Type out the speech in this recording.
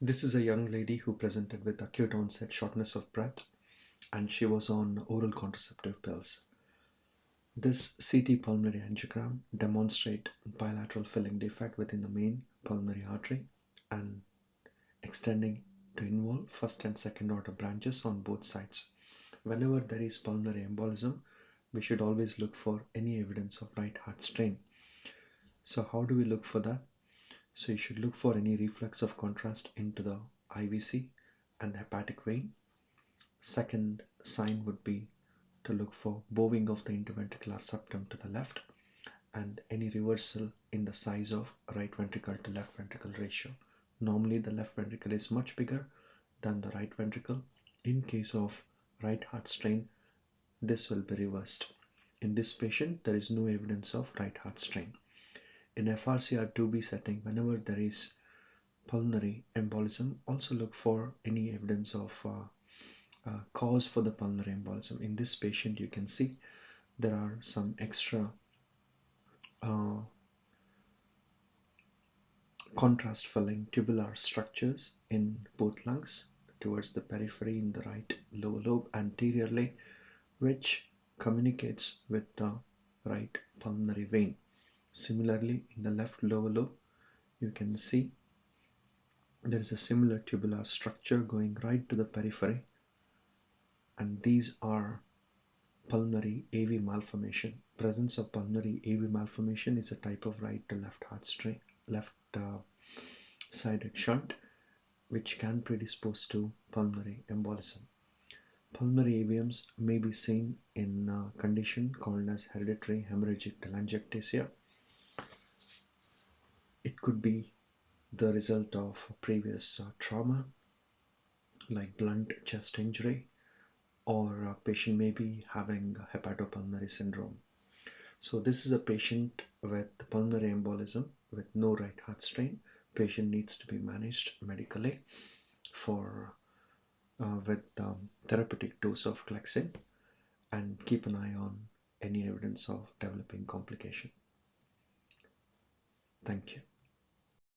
This is a young lady who presented with acute onset shortness of breath, and she was on oral contraceptive pills. This CT pulmonary angiogram demonstrates bilateral filling defect within the main pulmonary artery and extending to involve first and second order branches on both sides. Whenever there is pulmonary embolism, we should always look for any evidence of right heart strain. So how do we look for that? So you should look for any reflex of contrast into the IVC and hepatic vein. Second sign would be to look for bowing of the interventricular septum to the left and any reversal in the size of right ventricle to left ventricle ratio. Normally the left ventricle is much bigger than the right ventricle. In case of right heart strain, this will be reversed. In this patient, there is no evidence of right heart strain. In FRCR 2B setting, whenever there is pulmonary embolism, also look for any evidence of cause for the pulmonary embolism. In this patient, you can see there are some extra contrast filling tubular structures in both lungs towards the periphery in the right lower lobe anteriorly, which communicates with the right pulmonary vein. Similarly, in the left lower lobe, you can see there is a similar tubular structure going right to the periphery, and these are pulmonary AV malformation. Presence of pulmonary AV malformation is a type of right to left heart strain, left sided shunt, which can predispose to pulmonary embolism. Pulmonary AVMs may be seen in a condition called as hereditary hemorrhagic telangiectasia. It could be the result of previous trauma like blunt chest injury, or a patient may be having hepatopulmonary syndrome. So this is a patient with pulmonary embolism with no right heart strain. Patient needs to be managed medically for with therapeutic dose of Clexin, and keep an eye on any evidence of developing complication. Thank you.